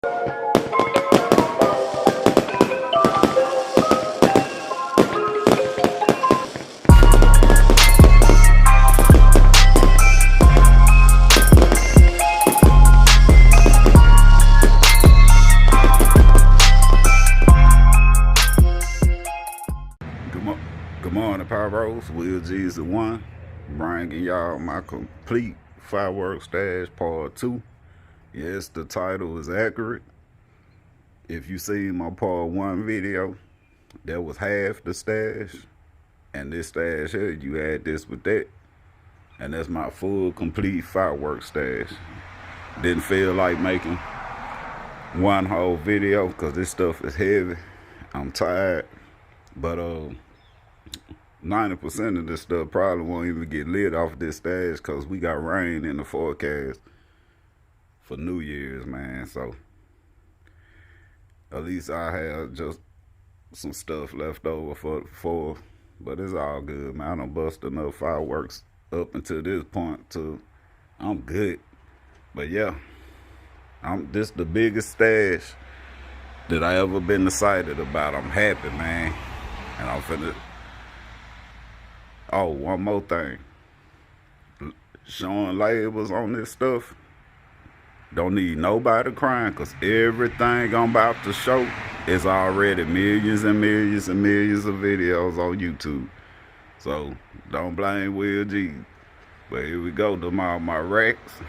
Good morning, Power Bros. Will G is the one, bringing y'all my complete firework stash part 2. Yes, the title is accurate. If you seen my part 1 video, that was half the stash, and this stash here, you add this with that, and that's my full complete firework stash. Didn't feel like making one whole video because this stuff is heavy. I'm tired, but 90% of this stuff probably won't even get lit off this stash because we got rain in the forecast for New Year's, man. So at least I have just some stuff left over for but it's all good, man. I done bust enough fireworks up until this point to I'm good. But yeah, this the biggest stash that I ever been excited about. I'm happy, man. And I'm finna. Oh, one more thing. Showing labels on this stuff. Don't need nobody crying, because everything I'm about to show is already millions and millions and millions of videos on YouTube. So don't blame Will G. But here we go to my racks.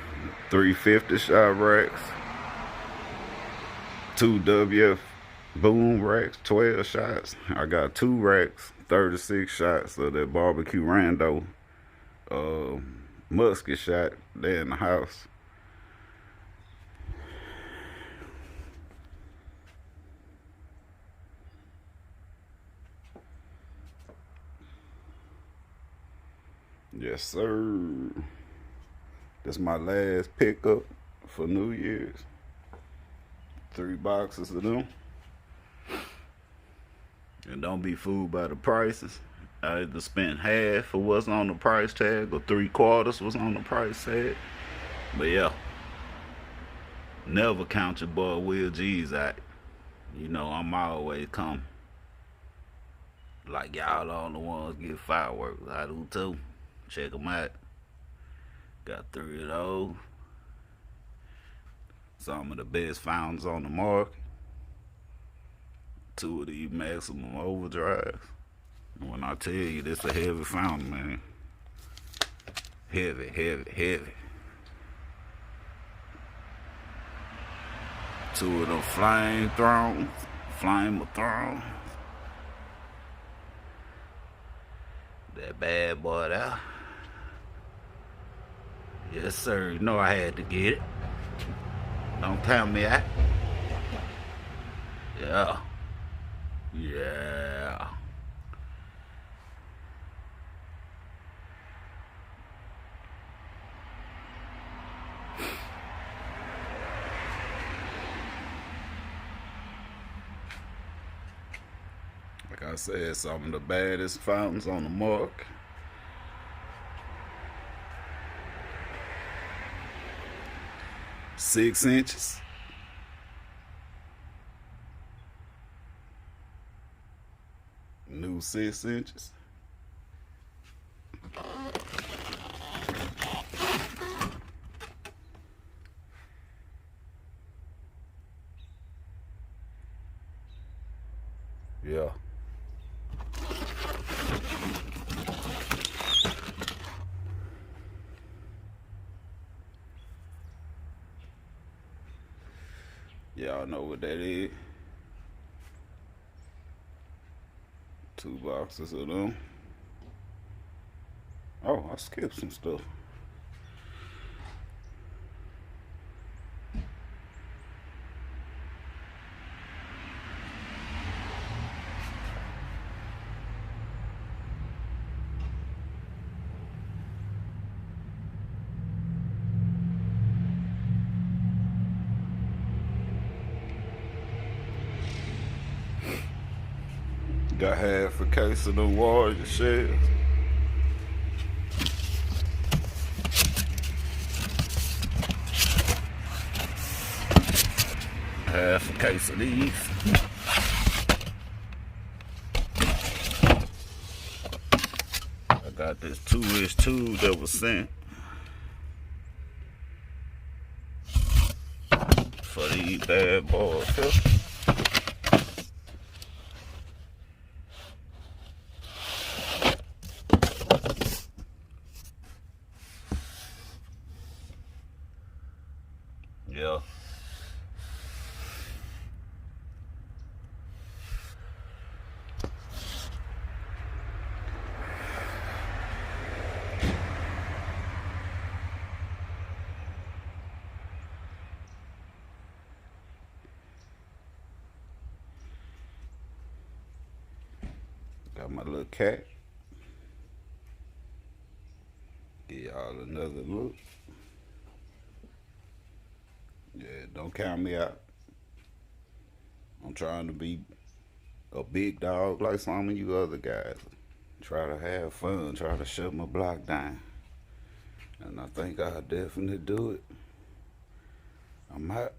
350 shot racks. 2 WF boom racks, 12 shots. I got 2 racks, 36 shots of that barbecue rando musket shot there in the house. Yes, sir. This is my last pickup for New Year's. 3 boxes of them. And don't be fooled by the prices. I either spent half of what's on the price tag or 3/4 was on the price tag. But yeah, never count your boy Will G's out. You know I'm always come. Like y'all all the ones get fireworks. I do too. Check them out. Got 3 of those. Some of the best fountains on the market. 2 of these maximum overdrives. When I tell you this a heavy fountain, man. Heavy, heavy, heavy. 2 of them flame-a-thrones. That bad boy there. Yes, sir. You know I had to get it. Don't tell me that. Yeah. Yeah. Like I said, some of the baddest fountains on the market. Six inches. New 6 inches. Yeah. Y'all know what that is. 2 boxes of them. Oh, I skipped some stuff. Got half a case of them Warrior shells. half a case of these. I got this 2-inch tube that was sent for these bad boys here. Yeah. Got my little cat. Give y'all another look. Yeah, don't count me out. I'm trying to be a big dog like some of you other guys. Try to have fun, try to shut my block down. And I think I'll definitely do it. I'm out.